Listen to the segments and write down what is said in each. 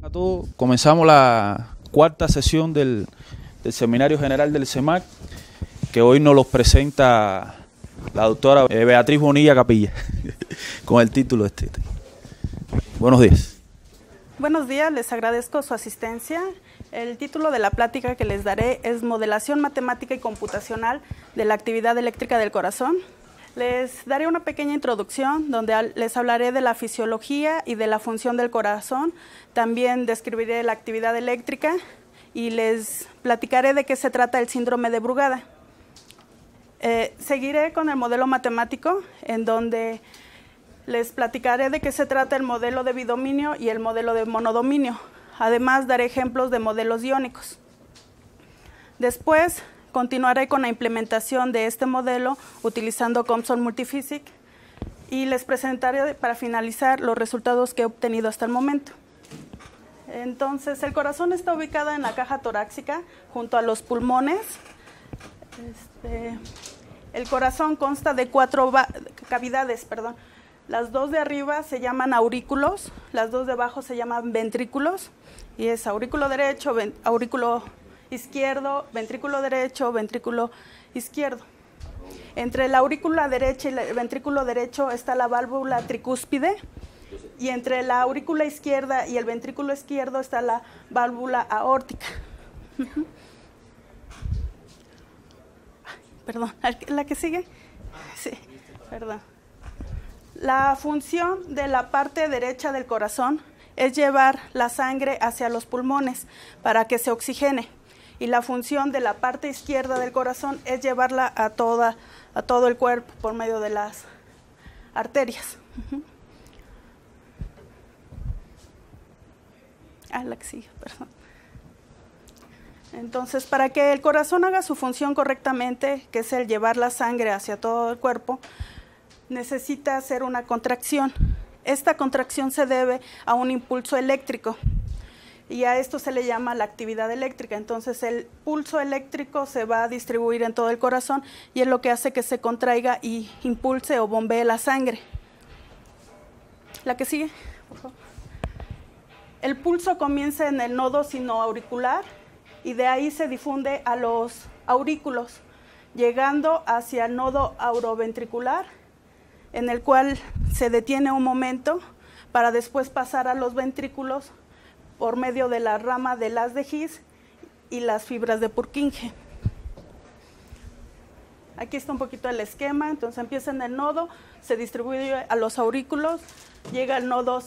A todos, comenzamos la cuarta sesión del Seminario General del CEMAC, que hoy nos los presenta la doctora Beatriz Bonilla Capilla, con el título este. Buenos días. Buenos días, les agradezco su asistencia. El título de la plática que les daré es Modelación Matemática y Computacional de la Actividad Eléctrica del Corazón. Les daré una pequeña introducción donde les hablaré de la fisiología y de la función del corazón. También describiré la actividad eléctrica y les platicaré de qué se trata el síndrome de Brugada. Seguiré con el modelo matemático, en donde les platicaré de qué se trata el modelo de bidominio y el modelo de monodominio. Además, daré ejemplos de modelos iónicos. Después, continuaré con la implementación de este modelo utilizando Compson Multiphysics y les presentaré para finalizar los resultados que he obtenido hasta el momento. Entonces, el corazón está ubicado en la caja torácica junto a los pulmones. El corazón consta de 4 cavidades, Las 2 de arriba se llaman aurículos, las 2 de abajo se llaman ventrículos, y es aurículo derecho, aurículo izquierdo, ventrículo derecho, ventrículo izquierdo. Entre la aurícula derecha y el ventrículo derecho está la válvula tricúspide, y entre la aurícula izquierda y el ventrículo izquierdo está la válvula aórtica. Perdón, ¿la que sigue? Sí, perdón. La función de la parte derecha del corazón es llevar la sangre hacia los pulmones para que se oxigene. Y la función de la parte izquierda del corazón es llevarla a todo el cuerpo por medio de las arterias. La que sigue, perdón. Entonces, para que el corazón haga su función correctamente, que es el llevar la sangre hacia todo el cuerpo, necesita hacer una contracción. Esta contracción se debe a un impulso eléctrico y a esto se le llama la actividad eléctrica. Entonces el pulso eléctrico se va a distribuir en todo el corazón y es lo que hace que se contraiga y impulse o bombee la sangre. La que sigue, por favor. El pulso comienza en el nodo sinoauricular y de ahí se difunde a los aurículos, llegando hacia el nodo auroventricular, en el cual se detiene un momento para después pasar a los ventrículos por medio de la rama del haz de His y las fibras de Purkinje. Aquí está un poquito el esquema. Entonces empieza en el nodo, se distribuye a los aurículos, llega al nodo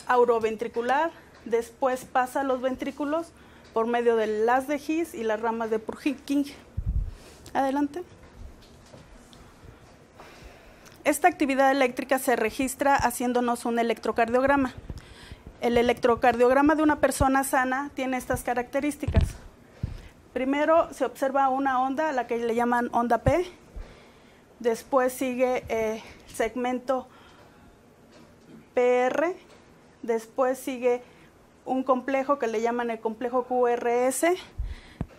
auroventricular, después pasa a los ventrículos por medio del haz de His y las ramas de Purkinje. Adelante. Esta actividad eléctrica se registra haciéndonos un electrocardiograma. El electrocardiograma de una persona sana tiene estas características. Primero se observa una onda a la que le llaman onda P. Después sigue el segmento PR. Después sigue un complejo que le llaman el complejo QRS.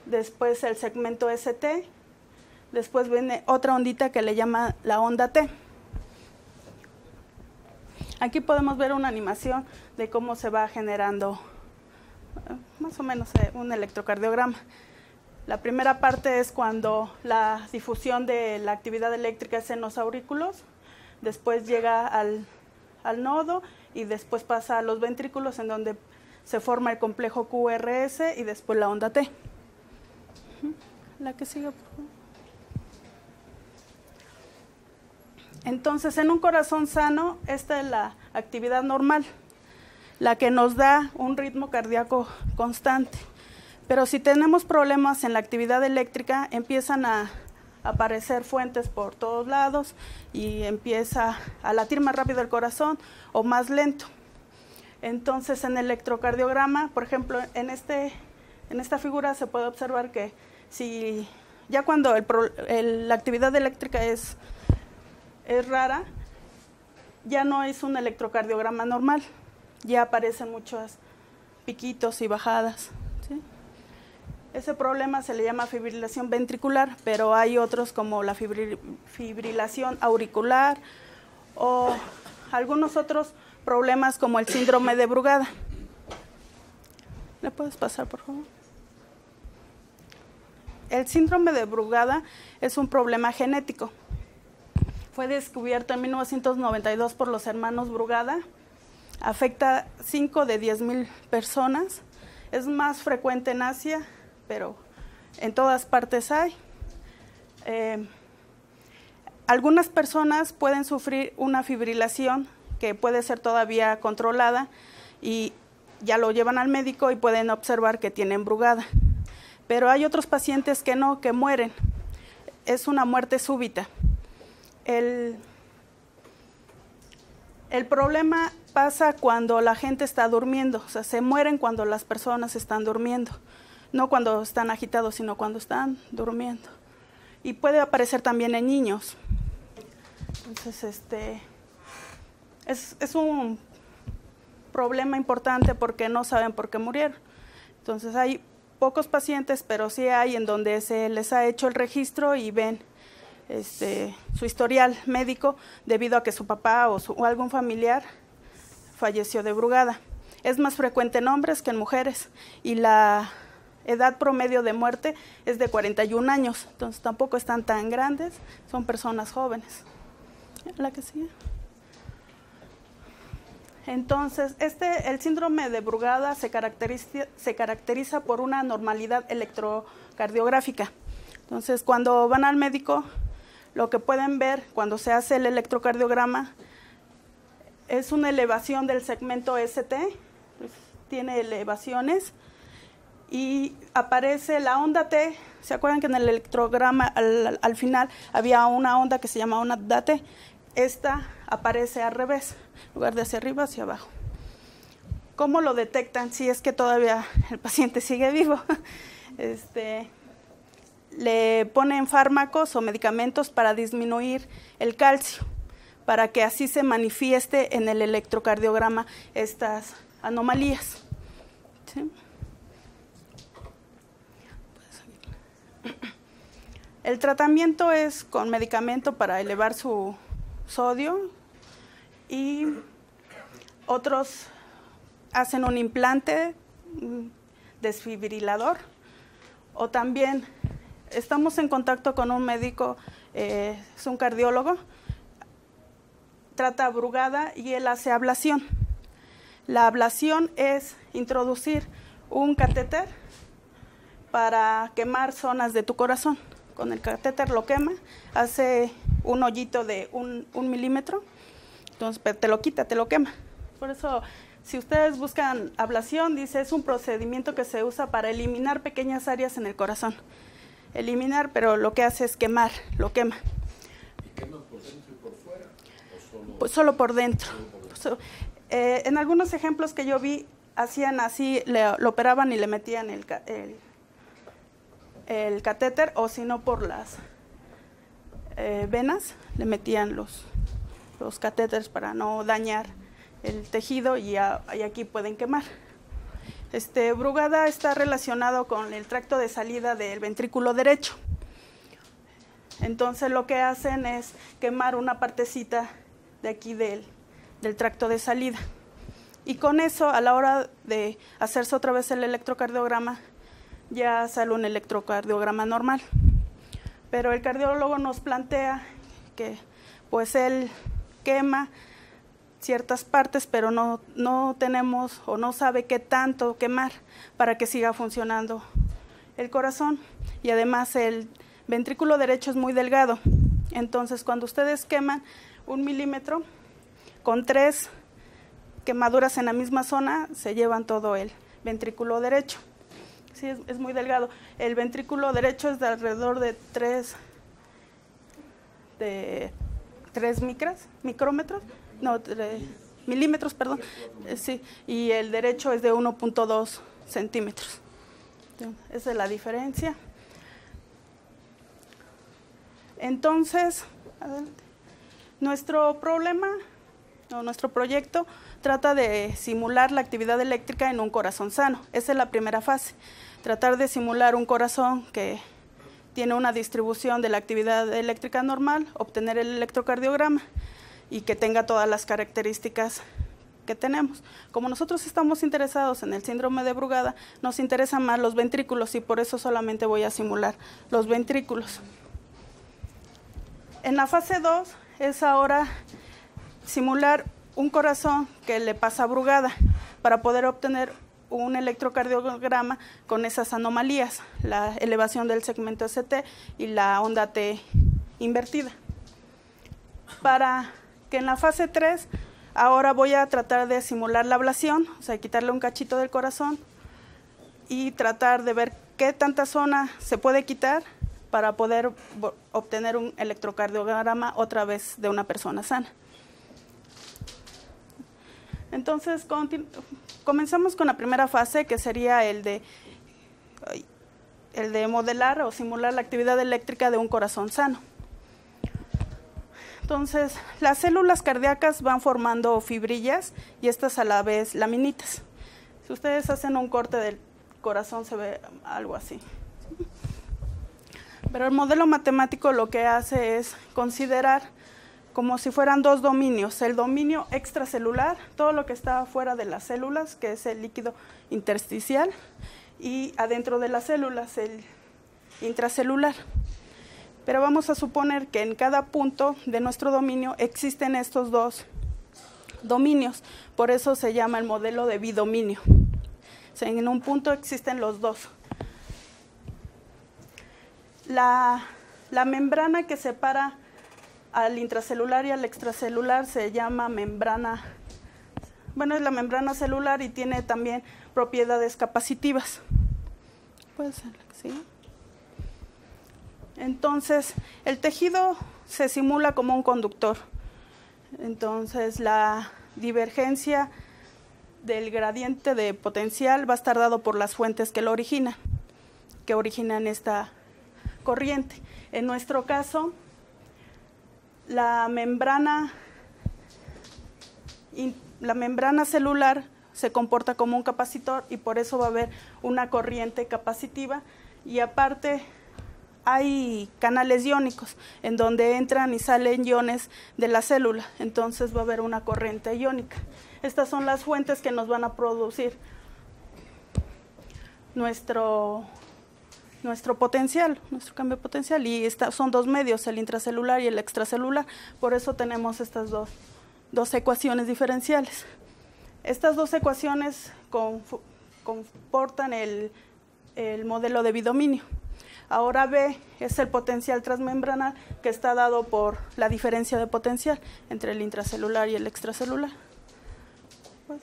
Después el segmento ST. Después viene otra ondita que le llama la onda T. Aquí podemos ver una animación de cómo se va generando más o menos un electrocardiograma. La primera parte es cuando la difusión de la actividad eléctrica es en los aurículos, después llega al nodo y después pasa a los ventrículos, en donde se forma el complejo QRS y después la onda T. La que sigue, por favor. Entonces, en un corazón sano, esta es la actividad normal, la que nos da un ritmo cardíaco constante. Pero si tenemos problemas en la actividad eléctrica, empiezan a aparecer fuentes por todos lados y empieza a latir más rápido el corazón o más lento. Entonces, en el electrocardiograma, por ejemplo, en esta figura se puede observar que si ya cuando la actividad eléctrica es rara, ya no es un electrocardiograma normal, ya aparecen muchos piquitos y bajadas, ¿sí? Ese problema se le llama fibrilación ventricular, pero hay otros como la fibrilación auricular o algunos otros problemas como el síndrome de Brugada. ¿Le puedes pasar, por favor? El síndrome de Brugada es un problema genético. Fue descubierto en 1992 por los hermanos Brugada. Afecta 5 de 10,000 personas. Es más frecuente en Asia, pero en todas partes hay. Algunas personas pueden sufrir una fibrilación que puede ser todavía controlada y ya lo llevan al médico y pueden observar que tienen Brugada. Pero hay otros pacientes que no, que mueren. Es una muerte súbita. El problema pasa cuando la gente está durmiendo, o sea, se mueren cuando las personas están durmiendo, no cuando están agitados, sino cuando están durmiendo. Y puede aparecer también en niños. Entonces, es un problema importante porque no saben por qué murieron. Entonces, hay pocos pacientes, pero sí hay en donde se les ha hecho el registro y ven su historial médico debido a que su papá o algún familiar falleció de Brugada. Es más frecuente en hombres que en mujeres y la edad promedio de muerte es de 41 años, entonces tampoco están tan grandes, son personas jóvenes. La que sigue. Entonces, el síndrome de Brugada se caracteriza por una anormalidad electrocardiográfica. Entonces, cuando van al médico, lo que pueden ver cuando se hace el electrocardiograma es una elevación del segmento ST, pues, tiene elevaciones, y aparece la onda T. ¿Se acuerdan que en el electrograma al final había una onda que se llama onda T? Esta aparece al revés, en lugar de hacia arriba, hacia abajo. ¿Cómo lo detectan si es que todavía el paciente sigue vivo? Le ponen fármacos o medicamentos para disminuir el calcio, para que así se manifieste en el electrocardiograma estas anomalías. ¿Sí? El tratamiento es con medicamento para elevar su sodio y otros hacen un implante desfibrilador, o también estamos en contacto con un médico, es un cardiólogo, trata Brugada y él hace ablación. La ablación es introducir un catéter para quemar zonas de tu corazón. Con el catéter lo quema, hace un hoyito de un milímetro, entonces te lo quita, te lo quema. Por eso, si ustedes buscan ablación, dice, es un procedimiento que se usa para eliminar pequeñas áreas en el corazón. Eliminar, pero lo que hace es quemar, lo quema. ¿Y quema por dentro y por fuera? ¿O solo? Pues solo por dentro. En algunos ejemplos que yo vi, hacían así, lo operaban y le metían el catéter, o si no por las venas, le metían los catéteres para no dañar el tejido y aquí pueden quemar. Brugada está relacionado con el tracto de salida del ventrículo derecho. Entonces lo que hacen es quemar una partecita de aquí del tracto de salida. Y con eso, a la hora de hacerse otra vez el electrocardiograma, ya sale un electrocardiograma normal. Pero el cardiólogo nos plantea que pues él quema ciertas partes, pero no tenemos o no sabe qué tanto quemar para que siga funcionando el corazón. Y además el ventrículo derecho es muy delgado. Entonces cuando ustedes queman 1 milímetro, con 3 quemaduras en la misma zona, se llevan todo el ventrículo derecho. Sí, es muy delgado. El ventrículo derecho es de alrededor de 3 micrómetros, no, milímetros, perdón. Sí, y el derecho es de 1.2 centímetros. Esa es la diferencia. Entonces, adelante. Nuestro proyecto trata de simular la actividad eléctrica en un corazón sano. Esa es la primera fase. Tratar de simular un corazón que tiene una distribución de la actividad eléctrica normal, obtener el electrocardiograma y que tenga todas las características que tenemos. Como nosotros estamos interesados en el síndrome de Brugada, nos interesan más los ventrículos y por eso solamente voy a simular los ventrículos. En la fase 2 es ahora simular un corazón que le pasa a Brugada para poder obtener un electrocardiograma con esas anomalías, la elevación del segmento ST y la onda T invertida. Para que en la fase 3 ahora voy a tratar de simular la ablación, o sea, quitarle un cachito del corazón y tratar de ver qué tanta zona se puede quitar para poder obtener un electrocardiograma otra vez de una persona sana. Entonces, comenzamos con la primera fase, que sería el de modelar o simular la actividad eléctrica de un corazón sano. Entonces, las células cardíacas van formando fibrillas y estas a la vez laminitas. Si ustedes hacen un corte del corazón, se ve algo así. Pero el modelo matemático lo que hace es considerar como si fueran dos dominios, el dominio extracelular, todo lo que está fuera de las células, que es el líquido intersticial, y adentro de las células, el intracelular. Pero vamos a suponer que en cada punto de nuestro dominio existen estos dos dominios, por eso se llama el modelo de bidominio. O sea, en un punto existen los dos. La membrana que separa al intracelular y al extracelular se llama membrana, bueno, es la membrana celular y tiene también propiedades capacitivas. Puede ser la que siga. Entonces, el tejido se simula como un conductor. Entonces, la divergencia del gradiente de potencial va a estar dado por las fuentes que lo originan, que originan esta corriente. En nuestro caso, la membrana celular se comporta como un capacitor y por eso va a haber una corriente capacitiva, y aparte hay canales iónicos en donde entran y salen iones de la célula, entonces va a haber una corriente iónica. Estas son las fuentes que nos van a producir nuestro potencial, nuestro cambio potencial, y son dos medios, el intracelular y el extracelular, por eso tenemos estas dos ecuaciones diferenciales. Estas dos ecuaciones comportan el modelo de bidominio. Ahora B es el potencial transmembranal, que está dado por la diferencia de potencial entre el intracelular y el extracelular. Pues,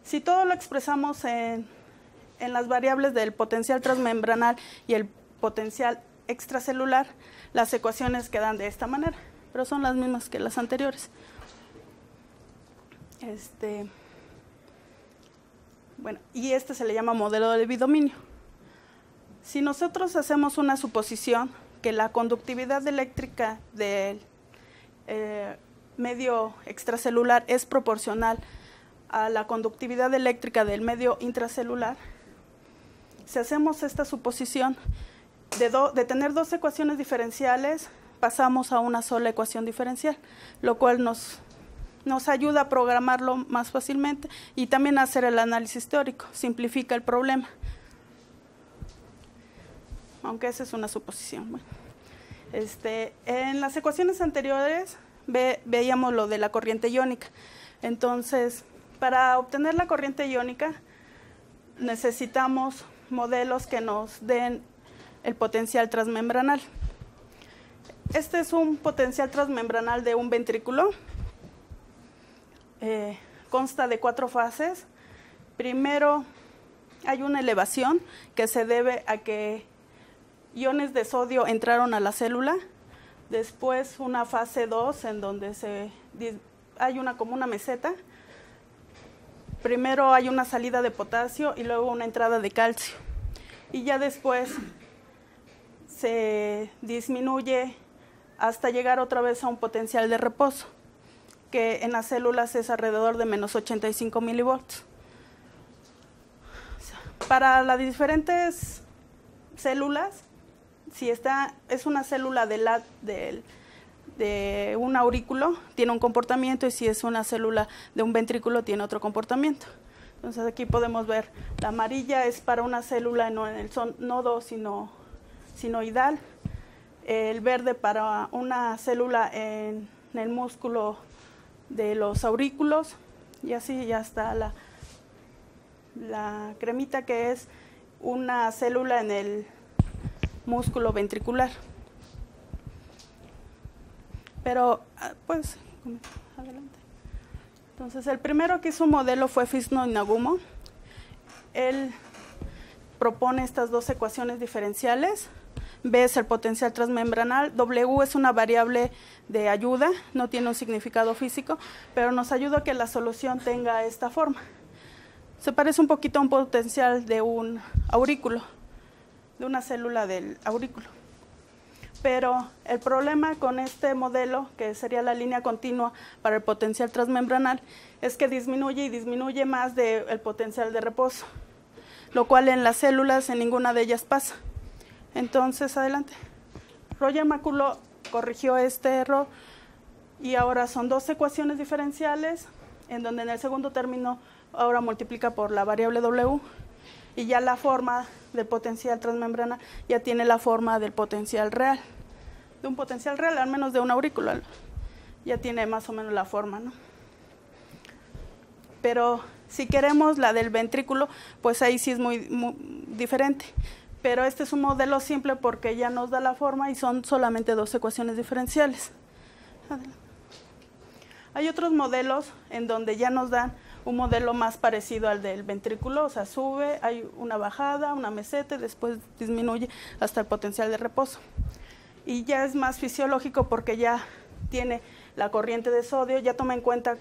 si todo lo expresamos en las variables del potencial transmembranal y el potencial extracelular, las ecuaciones quedan de esta manera, pero son las mismas que las anteriores. Bueno, y se le llama modelo de bidominio. Si nosotros hacemos una suposición que la conductividad eléctrica del medio extracelular es proporcional a la conductividad eléctrica del medio intracelular, si hacemos esta suposición de tener dos ecuaciones diferenciales, pasamos a una sola ecuación diferencial, lo cual nos ayuda a programarlo más fácilmente y también a hacer el análisis teórico, simplifica el problema. Aunque esa es una suposición. Bueno, en las ecuaciones anteriores veíamos lo de la corriente iónica. Entonces, para obtener la corriente iónica necesitamos modelos que nos den el potencial transmembranal. Este es un potencial transmembranal de un ventrículo. Consta de 4 fases. Primero hay una elevación que se debe a que iones de sodio entraron a la célula. Después una fase 2 en donde hay como una meseta. Primero hay una salida de potasio y luego una entrada de calcio. Y ya después se disminuye hasta llegar otra vez a un potencial de reposo, que en las células es alrededor de menos 85 milivoltios. Para las diferentes células, si es una célula del de un aurículo tiene un comportamiento y si es una célula de un ventrículo tiene otro comportamiento. Entonces aquí podemos ver, la amarilla es para una célula no en el nodo sinoidal, el verde para una célula en el músculo de los aurículos, y así ya está la cremita, que es una célula en el músculo ventricular. Pero, pues, adelante. Entonces, el primero que hizo un modelo fue Fishno y Nagumo. Él propone estas dos ecuaciones diferenciales. B es el potencial transmembranal, W es una variable de ayuda, no tiene un significado físico, pero nos ayuda a que la solución tenga esta forma. Se parece un poquito a un potencial de un aurículo, de una célula del aurículo. Pero el problema con este modelo, que sería la línea continua para el potencial transmembranal, es que disminuye y disminuye más del potencial de reposo, lo cual en las células en ninguna de ellas pasa. Entonces, adelante. Roger McCulloch corrigió este error y ahora son dos ecuaciones diferenciales, en donde en el segundo término ahora multiplica por la variable W, y ya la forma del potencial transmembranal ya tiene la forma del potencial real, de un potencial real, al menos de un aurículo, ya tiene más o menos la forma, ¿no? Pero si queremos la del ventrículo, pues ahí sí es muy diferente. Pero este es un modelo simple porque ya nos da la forma y son solamente dos ecuaciones diferenciales. Hay otros modelos en donde ya nos dan un modelo más parecido al del ventrículo, o sea, sube, hay una bajada, una meseta y después disminuye hasta el potencial de reposo. Y ya es más fisiológico porque ya tiene la corriente de sodio, ya toma en cuenta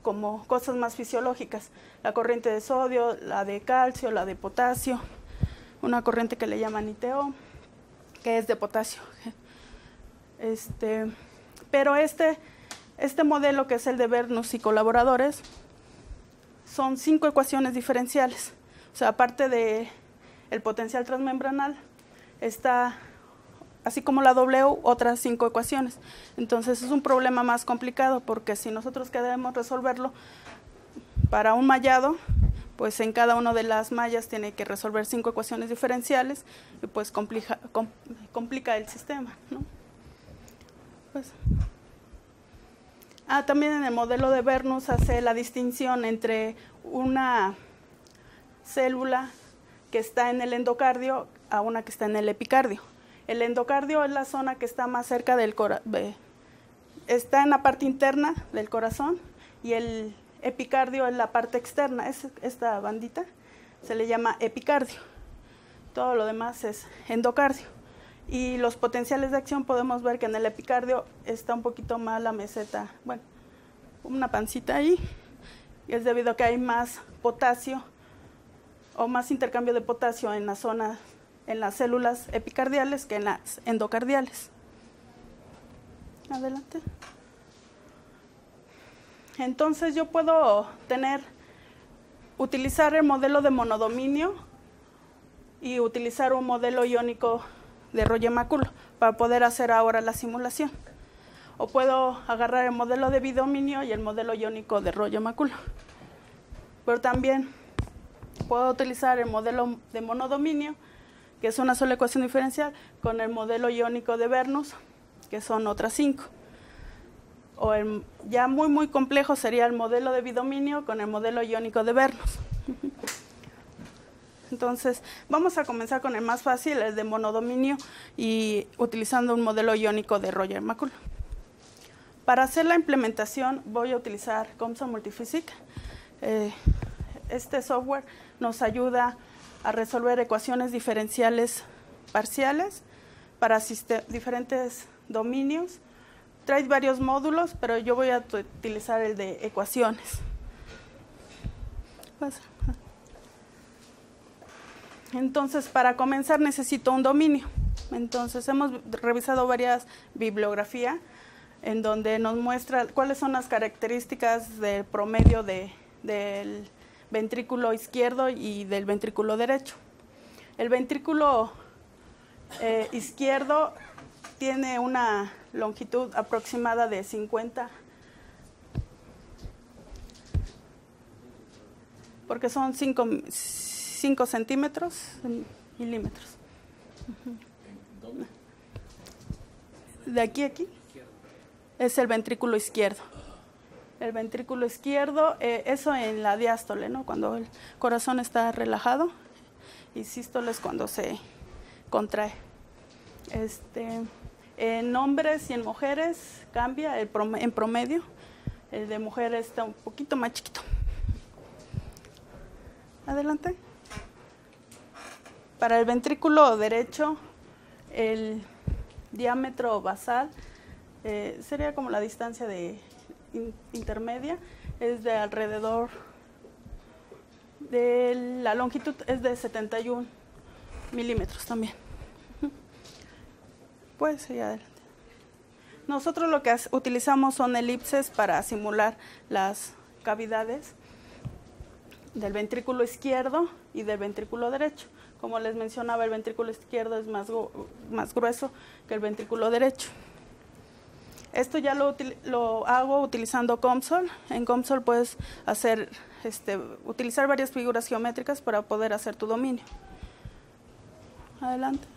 como cosas más fisiológicas, la corriente de sodio, la de calcio, la de potasio, una corriente que le llaman ITO, que es de potasio. Pero este modelo, que es el de Bernus y colaboradores, son 5 ecuaciones diferenciales. O sea, aparte de el potencial transmembranal, está, así como la W, otras 5 ecuaciones. Entonces es un problema más complicado, porque si nosotros queremos resolverlo para un mallado, pues en cada una de las mallas tiene que resolver 5 ecuaciones diferenciales y pues complica el sistema, ¿no? Pues, también en el modelo de Bernus hace la distinción entre una célula que está en el endocardio a una que está en el epicardio. El endocardio es la zona que está más cerca del corazón, está en la parte interna del corazón, y el epicardio es la parte externa, es esta bandita, se le llama epicardio. Todo lo demás es endocardio. Y los potenciales de acción podemos ver que en el epicardio está un poquito más la meseta, bueno, una pancita ahí, y es debido a que hay más potasio o más intercambio de potasio en la zona, en las células epicardiales que en las endocardiales. Adelante. Entonces yo puedo utilizar el modelo de monodominio y utilizar un modelo iónico de Roger McCulloch para poder hacer ahora la simulación. O puedo agarrar el modelo de bidominio y el modelo iónico de Roger McCulloch. Pero también puedo utilizar el modelo de monodominio, que es una sola ecuación diferencial, con el modelo iónico de Bernus, que son otras 5. O ya muy complejo sería el modelo de bidominio con el modelo iónico de Bernus. Entonces, vamos a comenzar con el más fácil, el de monodominio, y utilizando un modelo iónico de Roger McCulloch. Para hacer la implementación voy a utilizar COMSOL Multiphysics. Este software nos ayuda a resolver ecuaciones diferenciales parciales para diferentes dominios. Trae varios módulos, pero yo voy a utilizar el de ecuaciones. Entonces, para comenzar necesito un dominio. Entonces, hemos revisado varias bibliografías en donde nos muestra cuáles son las características del promedio del ventrículo izquierdo y del ventrículo derecho. El ventrículo izquierdo tiene una longitud aproximada de 50, porque son 5 centímetros, milímetros. De aquí a aquí es el ventrículo izquierdo. El ventrículo izquierdo, eso en la diástole, ¿no? Cuando el corazón está relajado, y sístole es cuando se contrae. En hombres y en mujeres cambia en promedio. El de mujeres está un poquito más chiquito. Adelante. Para el ventrículo derecho, el diámetro basal sería como la distancia intermedia, es de alrededor de la longitud es de 71 milímetros también. Puede seguir adelante. Nosotros lo que utilizamos son elipses para simular las cavidades del ventrículo izquierdo y del ventrículo derecho. Como les mencionaba, el ventrículo izquierdo es más grueso que el ventrículo derecho. Esto ya lo hago utilizando COMSOL. En COMSOL puedes utilizar varias figuras geométricas para poder hacer tu dominio. Adelante.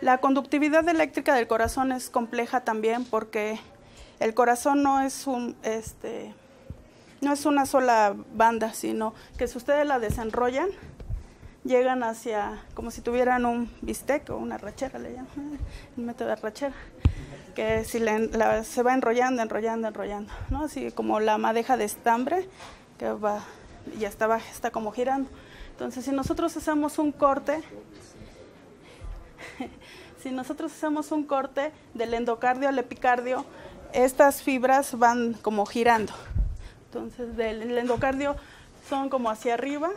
La conductividad eléctrica del corazón es compleja también porque el corazón no es una sola banda, sino que si ustedes la desenrollan, llegan hacia, como si tuvieran un bistec o una rachera, le llaman, el método de rachera, que si se va enrollando, ¿no? Así como la madeja de estambre, que va, y está como girando. Entonces, si nosotros hacemos un corte, del endocardio al epicardio, estas fibras van como girando. Entonces, del endocardio son como hacia arriba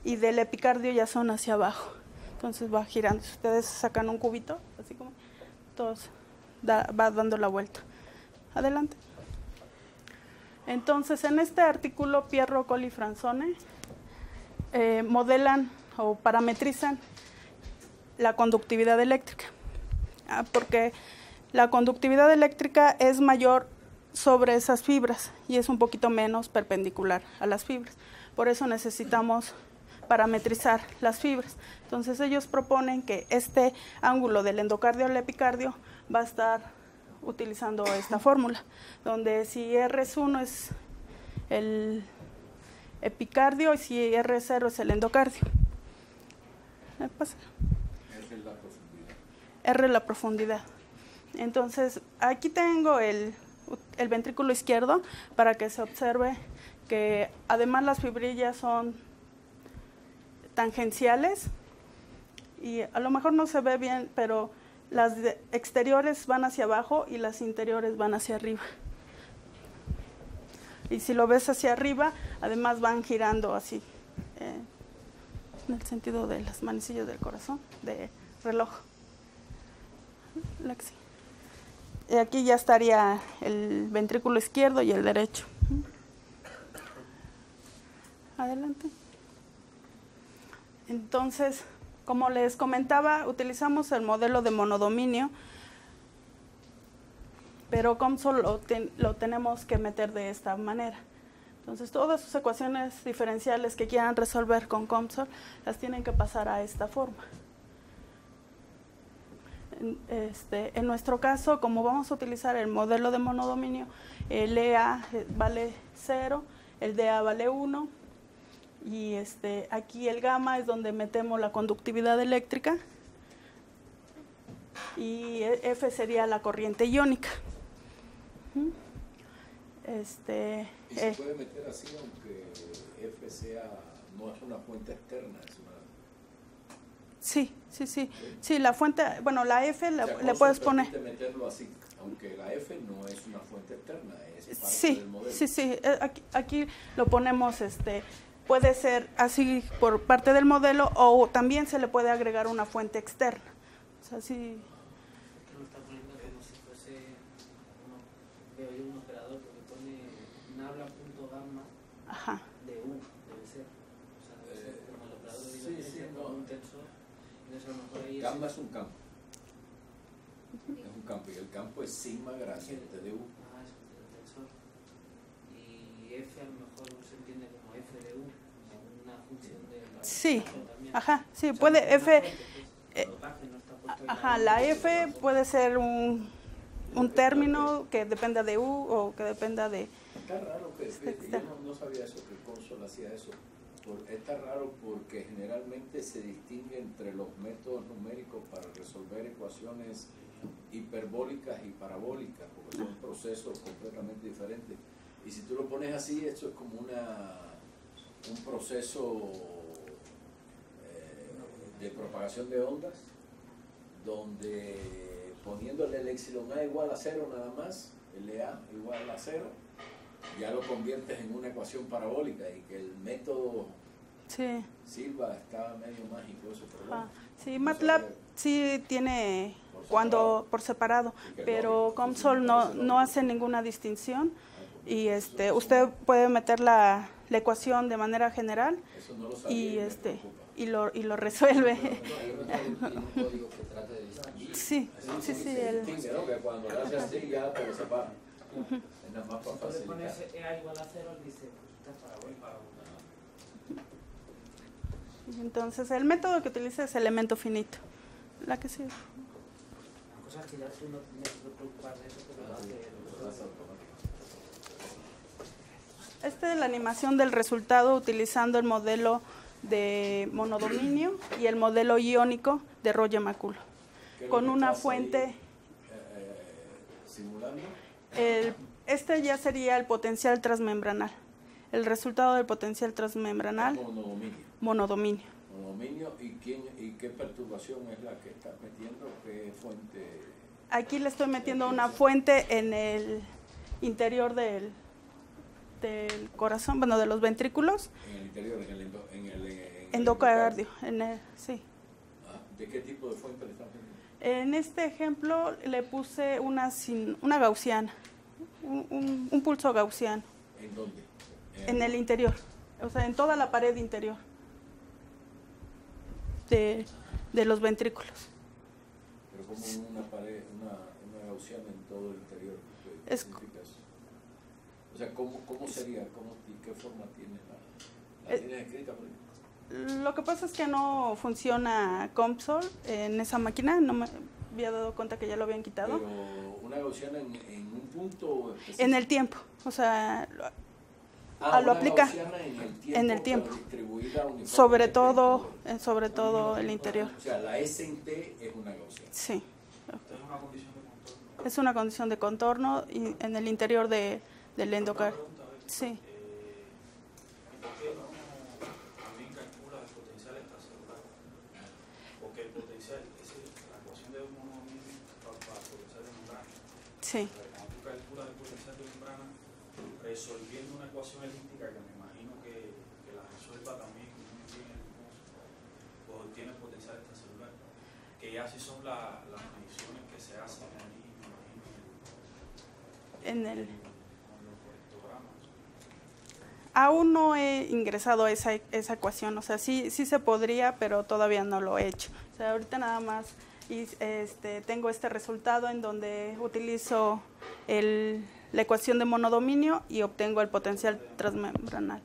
y del epicardio ya son hacia abajo. Entonces va girando. Si ustedes sacan un cubito, así como todos, va dando la vuelta. Adelante. Entonces, en este artículo, Pierro, Colli y Franzone modelan o parametrizan la conductividad eléctrica. Porque la conductividad eléctrica es mayor sobre esas fibras y es un poquito menos perpendicular a las fibras. Por eso necesitamos parametrizar las fibras. Entonces ellos proponen que este ángulo del endocardio al epicardio va a estar utilizando esta fórmula, donde si R1 es el epicardio y si R0 es el endocardio. ¿Me pasa? R es la profundidad. R es la profundidad. Entonces aquí tengo el ventrículo izquierdo para que se observe que además las fibrillas son tangenciales y a lo mejor no se ve bien, pero las exteriores van hacia abajo y las interiores van hacia arriba. Y si lo ves hacia arriba, además van girando así, en el sentido de las manecillas del corazón, de reloj. Lexi. Y aquí ya estaría el ventrículo izquierdo y el derecho. Adelante. Entonces, como les comentaba, utilizamos el modelo de monodominio, pero COMSOL lo tenemos que meter de esta manera. Entonces, todas sus ecuaciones diferenciales que quieran resolver con COMSOL las tienen que pasar a esta forma. En nuestro caso, como vamos a utilizar el modelo de monodominio, el EA vale 0, el DA vale 1, y aquí el gamma es donde metemos la conductividad eléctrica, y F sería la corriente iónica. Y se puede meter así, aunque F no es una fuente externa, es una... Sí, la fuente, bueno, la F le puedes poner. Meterlo así, aunque la F no es una fuente externa, es parte del modelo. Sí, aquí lo ponemos, puede ser así por parte del modelo o también se le puede agregar una fuente externa. O sea, sí. Lo está poniendo como si fuese veo yo un operador que pone nabla.gamma de U, debe ser. O sea, debe ser como el operador de un tensor Entonces, a lo mejor ahí Gamma es un campo. Es un campo y el campo es sigma gradiente de U. Ah, es el tensor. Y F a lo mejor se entiende como F de U, como una función de la Sí, también. ajá, sí, O sea, puede una F, fuente, pues, el voltaje no está puesto en ajá, la F puede ser un término que dependa de U o que dependa de... Está raro que yo no sabía eso, que Consol hacía eso. Está raro porque generalmente se distingue entre los métodos numéricos para resolver ecuaciones hiperbólicas y parabólicas, porque son procesos completamente diferentes. Y si tú lo pones así, esto es como un proceso de propagación de ondas, donde poniéndole el epsilon A igual a 0 nada más, LA igual a 0, ya lo conviertes en una ecuación parabólica, y que el método Sí, Silva está medio mágico eso, pero bueno, sí, no MATLAB sabía. sí tiene Por cuando por separado, Y que pero lógico, COMSOL sí, no, parece no lógico. hace ninguna distinción y Eso usted puede meter la ecuación de manera general eso no lo sabía y me preocupa. y lo resuelve. Tiene un código que trata de distinguir. Sí, sí, sí, Se el, distingue, ¿no? Que cuando lo haces así ya te lo separa. Es nada más para Si tú le pones facilitar. A igual a 0, dice, pues está parabólica. entonces el método que utiliza es elemento finito. La que sí. La cosa es que ya tú no tienes que preocupar de eso, pero lo hace Lo hace automático. Esta es la animación del resultado utilizando el modelo de monodominio y el modelo iónico de Roger-McCulloch. ¿Qué es lo Con que una estás fuente, ahí, simulando? este ya sería el potencial transmembranal. El resultado del potencial transmembranal, monodominio. Monodominio, ¿y qué perturbación es la que estás metiendo? ¿Qué fuente? Aquí le estoy metiendo una fuente en el interior del corazón, bueno, de los ventrículos, En el interior, en el endocardio, sí. ¿De qué tipo de fuente le estás metiendo? En este ejemplo le puse una gaussiana, un pulso gaussiano. ¿En dónde? En el interior, o sea, en toda la pared interior de los ventrículos. Pero como una pared, una gaussiana en todo el interior. ¿Qué Es- significa eso? O sea, ¿cómo sería? ¿Qué forma tiene la tienes escrita por ahí? Lo que pasa es que no funciona COMSOL en esa máquina, no me había dado cuenta que ya lo habían quitado. Pero una gaussiana en un punto específico. En el tiempo, o sea, Ah, lo una aplica gaussiana en el tiempo. Pero distribuida uniformemente sobre en todo todo el interior. O sea, la S en T es una gaussiana. Sí, Entonces es una condición de contorno. es una condición de contorno y en el interior del endocardio. Sí. ¿Por qué no también calcula el potencial extracelular? Porque el potencial, la ecuación de un monodominio para el potencial de membrana. Sí, Cuando tú calculas el potencial de membrana, resolviendo una ecuación elíptica que me imagino que la resuelva también muy bien el pues obtiene el potencial extracelular. Que ya sí son las mediciones que se hacen ahí, me imagino, en el... con los correctogramas. Aún no he ingresado esa ecuación, o sea, sí se podría, pero todavía no lo he hecho. O sea, ahorita nada más tengo este resultado en donde utilizo la ecuación de monodominio y obtengo el potencial transmembranal.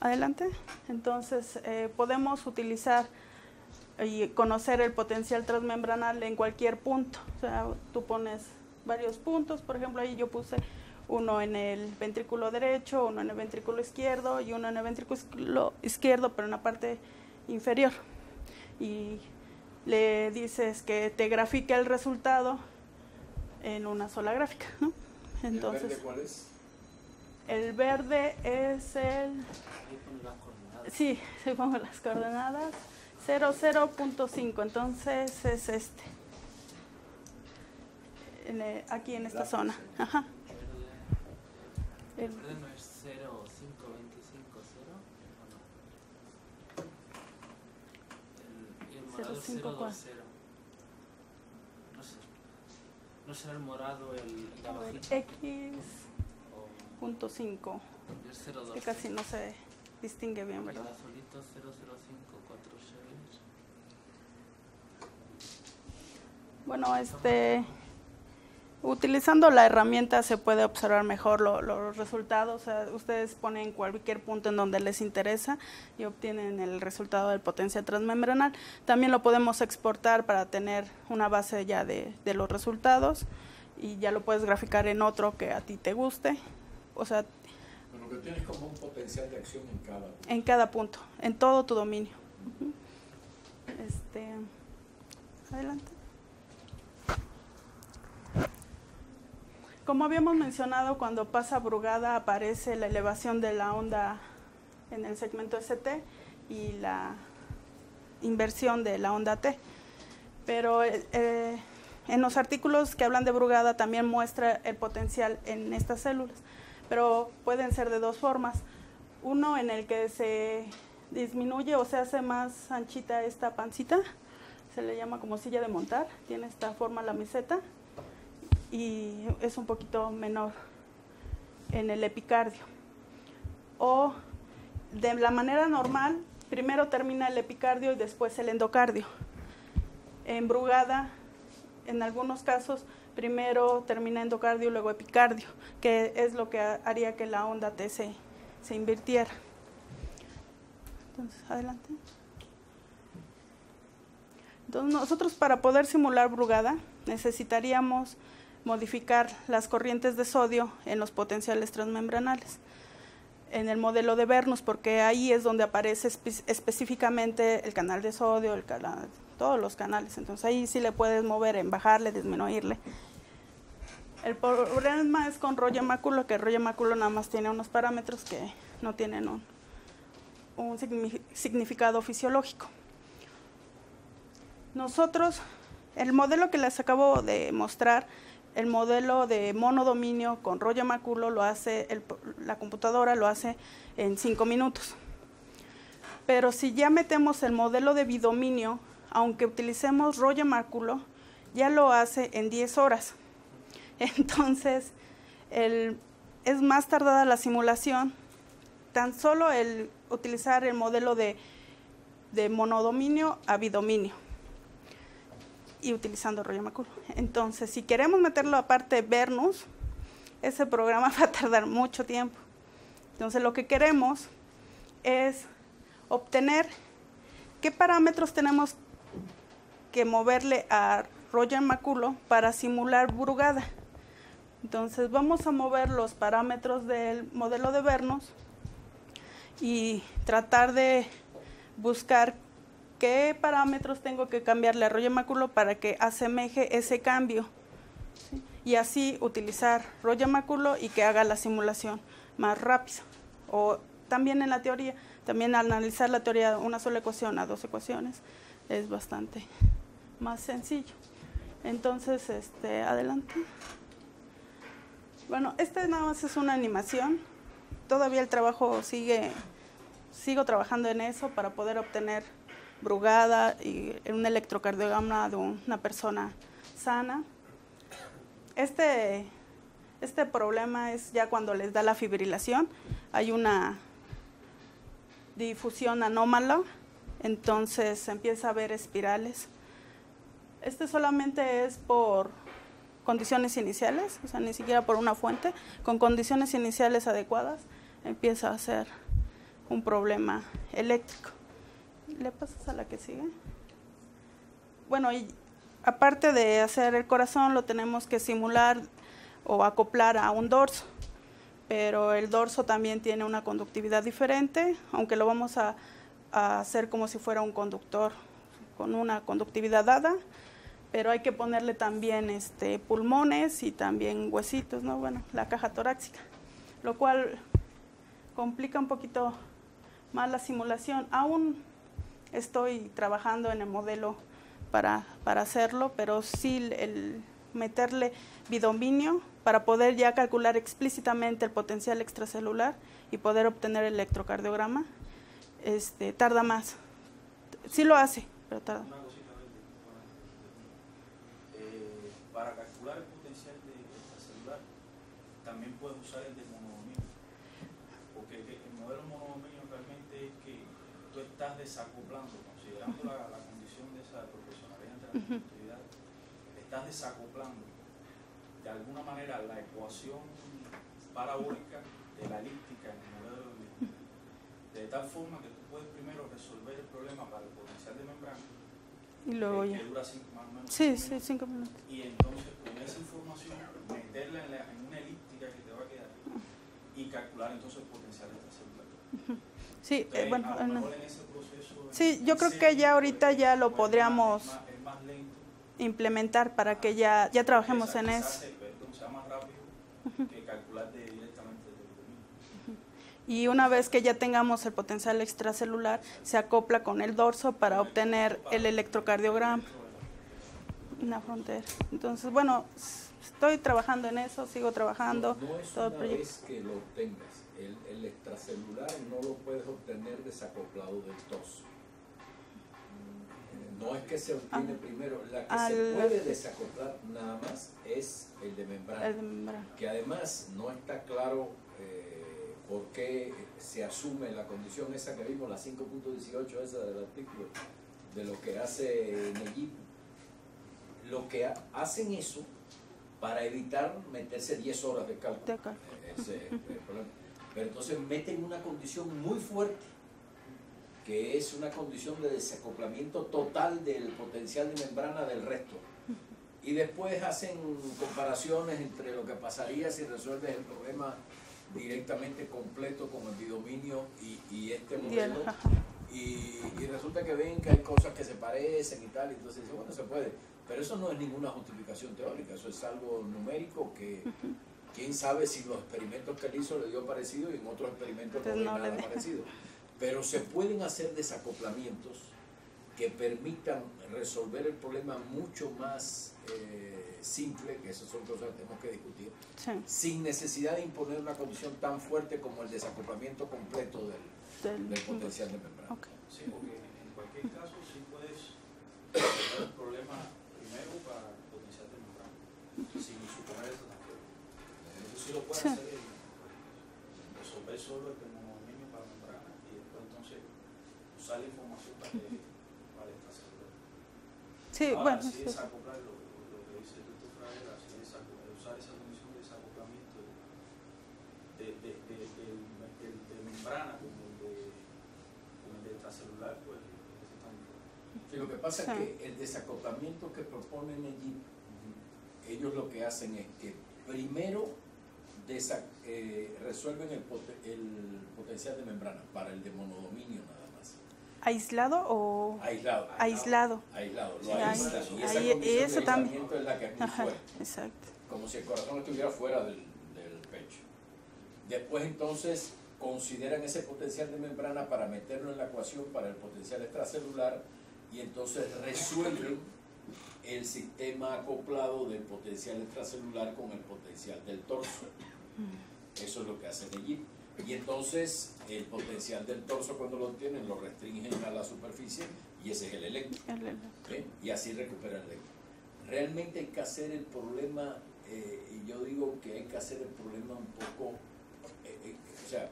Adelante. Entonces, podemos utilizar y conocer el potencial transmembranal en cualquier punto. O sea, tú pones varios puntos, por ejemplo, ahí yo puse uno en el ventrículo derecho, uno en el ventrículo izquierdo y uno en el ventrículo izquierdo, pero en la parte inferior. Y le dices que te grafique el resultado en una sola gráfica, ¿no? Entonces, ¿El verde cuál es? el verde es el... Ahí pones las coordenadas. Sí, se pongo las coordenadas. 00.5, entonces es aquí en esta zona. Ajá. El verde no es 0,525, 0 o no. El morado es 0,20. No sé. No será el morado el de abajito. X.5, O es 0,2. que casi no se distingue bien, El ¿verdad? azulito 0,0546. Bueno, utilizando la herramienta se puede observar mejor los resultados. O sea, ustedes ponen cualquier punto en donde les interesa y obtienen el resultado del potencial transmembranal. También lo podemos exportar para tener una base ya de los resultados y ya lo puedes graficar en otro que a ti te guste. O sea, pero que tienes como un potencial de acción en cada punto, en todo tu dominio. Adelante. Como habíamos mencionado, cuando pasa Brugada aparece la elevación de la onda en el segmento ST y la inversión de la onda T. Pero en los artículos que hablan de Brugada también muestra el potencial en estas células, pero pueden ser de dos formas. Uno en el que se disminuye o se hace más anchita esta pancita, se le llama como silla de montar, tiene esta forma la meseta, y es un poquito menor en el epicardio. O de la manera normal, primero termina el epicardio y después el endocardio. En Brugada, en algunos casos, primero termina endocardio y luego epicardio, que es lo que haría que la onda T se invirtiera. Entonces, adelante. Entonces, nosotros para poder simular Brugada necesitaríamos modificar las corrientes de sodio en los potenciales transmembranales, en el modelo de Bernoulli, porque ahí es donde aparece específicamente el canal de sodio, todos los canales. Entonces ahí sí le puedes mover en bajarle, disminuirle. El problema es con rollo máculo, que el rollo máculo nada más tiene unos parámetros que no tienen un significado fisiológico. Nosotros, el modelo que les acabo de mostrar, el modelo de monodominio con rollo máculo lo hace, la computadora lo hace en 5 minutos. Pero si ya metemos el modelo de bidominio, aunque utilicemos rollo máculo, ya lo hace en 10 horas. Entonces, es más tardada la simulación. Tan solo el utilizar el modelo de monodominio a bidominio y utilizando rollo máculo. Entonces, si queremos meterlo aparte Bernoulli, ese programa va a tardar mucho tiempo. Entonces, lo que queremos es obtener qué parámetros tenemos que moverle a rollo máculo para simular Brugada. Entonces, vamos a mover los parámetros del modelo de Bernoulli y tratar de buscar qué parámetros tengo que cambiarle a rollo máculo para que asemeje ese cambio, ¿sí? Y así utilizar rollo máculo y que haga la simulación más rápida. O también en la teoría, también analizar la teoría de una sola ecuación a 2 ecuaciones es bastante más sencillo. Entonces, adelante. Bueno, nada más es una animación. Todavía el trabajo sigo trabajando en eso para poder obtener Brugada y un electrocardiograma de una persona sana. Este problema es ya cuando les da la fibrilación, hay una difusión anómala, entonces se empieza a ver espirales. Solamente es por condiciones iniciales, o sea, ni siquiera por una fuente. Con condiciones iniciales adecuadas empieza a ser un problema eléctrico. ¿Le pasas a la que sigue? Bueno, y aparte de hacer el corazón, lo tenemos que simular o acoplar a un dorso, pero el dorso también tiene una conductividad diferente, aunque lo vamos a hacer como si fuera un conductor con una conductividad dada, pero hay que ponerle también pulmones y también huesitos, ¿no? Bueno, la caja torácica, lo cual complica un poquito más la simulación. Aún estoy trabajando en el modelo para hacerlo, pero sí el meterle bidominio para poder ya calcular explícitamente el potencial extracelular y poder obtener el electrocardiograma, tarda más. Sí lo hace, pero tarda. Una cosita para calcular el potencial de extracelular, también puedes usar el de monodominio, porque el modelo monodominio realmente es que tú estás desacoplando, considerando la condición de esa proporcionalidad entre las conductividades, estás desacoplando de alguna manera la ecuación parabólica de la elíptica en el modelo de Euler, de tal forma que tú puedes primero resolver el problema para el potencial de membrana, Y luego que ya. dura más o menos Sí, 5 sí, minutos, 5 minutos. y entonces con esa información meterla en una elíptica que te va a quedar y calcular entonces el potencial extracelular. Sí, Entonces, bueno, a lo mejor en ese proceso, sí, yo creo que ya ahorita ya lo podríamos es más lento, implementar para que ya trabajemos en quizás eso. sea más rápido que calcular directamente desde el dominio. Y una vez que ya tengamos el potencial extracelular, se acopla con el dorso para obtener el electrocardiograma en la frontera. Entonces, bueno, estoy trabajando en eso, sigo trabajando. No es todo el una proyecto. vez que lo obtengas. El extracelular no lo puedes obtener desacoplado del torso. No es que se obtiene primero. La que se puede desacoplar nada más es el de membrana. El de membrana. Que además no está claro por qué se asume la condición esa que vimos, la 5.18 esa del artículo, de lo que hace Neyib. Lo que hacen eso para evitar meterse 10 horas de cálculo. Ese es el problema. Pero entonces meten una condición muy fuerte, que es una condición de desacoplamiento total del potencial de membrana del resto. Y después hacen comparaciones entre lo que pasaría si resuelves el problema directamente completo con el bidominio y este modelo. Y resulta que ven que hay cosas que se parecen y tal, y entonces dicen, bueno, se puede. Pero eso no es ninguna justificación teórica, eso es algo numérico que quién sabe si los experimentos que él hizo le dio parecido y en otros experimentos no dio nada parecido. Pero se pueden hacer desacoplamientos que permitan resolver el problema mucho más simple, que esas son cosas que tenemos que discutir, sin necesidad de imponer una condición tan fuerte como el desacoplamiento completo del potencial de membrana. Sí, porque en cualquier caso sí puedes resolver el problema primero para el potencial de membrana, sin suponer el transfer. Eso sí lo puedes hacer, resolver solo el termodominio para membrana y después entonces usar la información para el extracelular. Sí, ahora, bueno, sí desacoplar lo que dice el doctor Fraga, usar esa condición de desacoplamiento de membrana con el de extracelular, pues eso está muy claro. Sí, lo que pasa es que el desacoplamiento que proponen allí, ellos lo que hacen es que primero resuelven el potencial de membrana para el de monodominio nada más. ¿Aislado o...? Aislado. Aislado. Aislado, Sí, lo aíslan. Y esa ahí, condición de eso también. aislamiento es la que es muy fuerte. Exacto. Como si el corazón estuviera fuera del pecho. Después entonces consideran ese potencial de membrana para meterlo en la ecuación para el potencial extracelular y entonces resuelven el sistema acoplado del potencial extracelular con el potencial del torso. Eso es lo que hacen allí. Y entonces el potencial del torso cuando lo tienen lo restringen a la superficie y ese es el electro. Y así recuperan el electro. Realmente hay que hacer el problema, y yo digo que hay que hacer el problema un poco, o sea,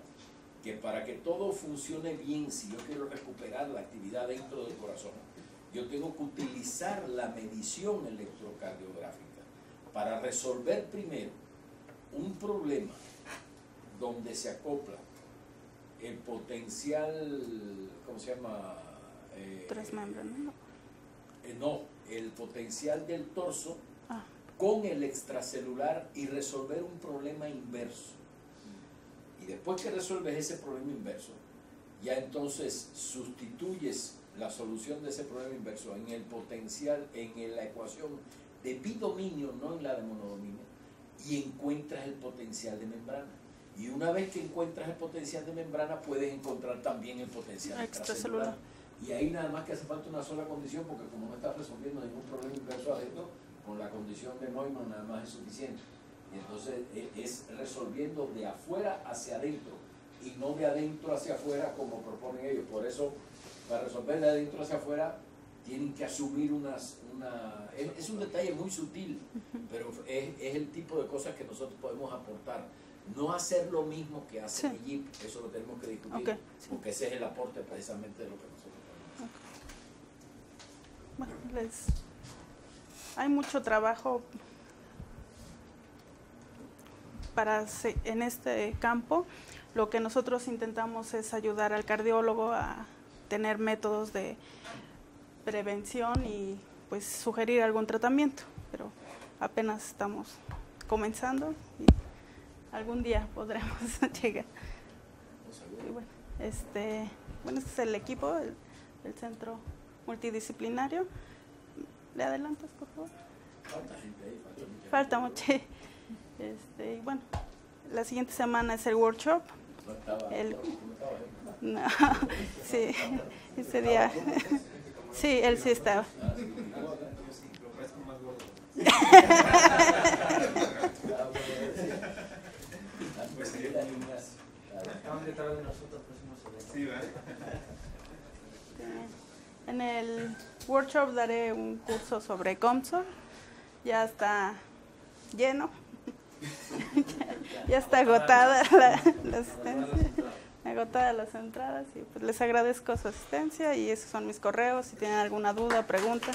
que para que todo funcione bien, si yo quiero recuperar la actividad dentro del corazón, yo tengo que utilizar la medición electrocardiográfica para resolver primero un problema donde se acopla el potencial, ¿cómo se llama? Transmembrana, ¿no? No, el potencial del torso con el extracelular y resolver un problema inverso. Y después que resuelves ese problema inverso, ya entonces sustituyes la solución de ese problema inverso en el potencial, en la ecuación de bidominio, no en la de monodominio, y encuentras el potencial de membrana. Y una vez que encuentras el potencial de membrana, puedes encontrar también el potencial extracelular. Y ahí nada más que hace falta una sola condición, porque como no estás resolviendo ningún problema inverso adentro, con la condición de Neumann nada más es suficiente. Y entonces es resolviendo de afuera hacia adentro, y no de adentro hacia afuera como proponen ellos. Por eso, para resolver de adentro hacia afuera, tienen que asumir es un detalle muy sutil, pero es el tipo de cosas que nosotros podemos aportar. No hacer lo mismo que hace el JIP, eso lo tenemos que discutir, porque ese es el aporte precisamente de lo que nosotros podemos hacer. Bueno, hay mucho trabajo en este campo. Lo que nosotros intentamos es ayudar al cardiólogo a tener métodos de prevención y pues sugerir algún tratamiento, pero apenas estamos comenzando y algún día podremos llegar. Y bueno, este es el equipo, el centro multidisciplinario. ¿Le adelantas, por favor? Falta gente ahí, Falta mucho. Y bueno, la siguiente semana es el workshop. No estaba, No, sí, ese día. Sí, él sí estaba. En el workshop daré un curso sobre COMSOL. Ya está lleno. Ya está agotada la asistencia. Agotadas las entradas y pues les agradezco su asistencia y esos son mis correos si tienen alguna duda, pregunta.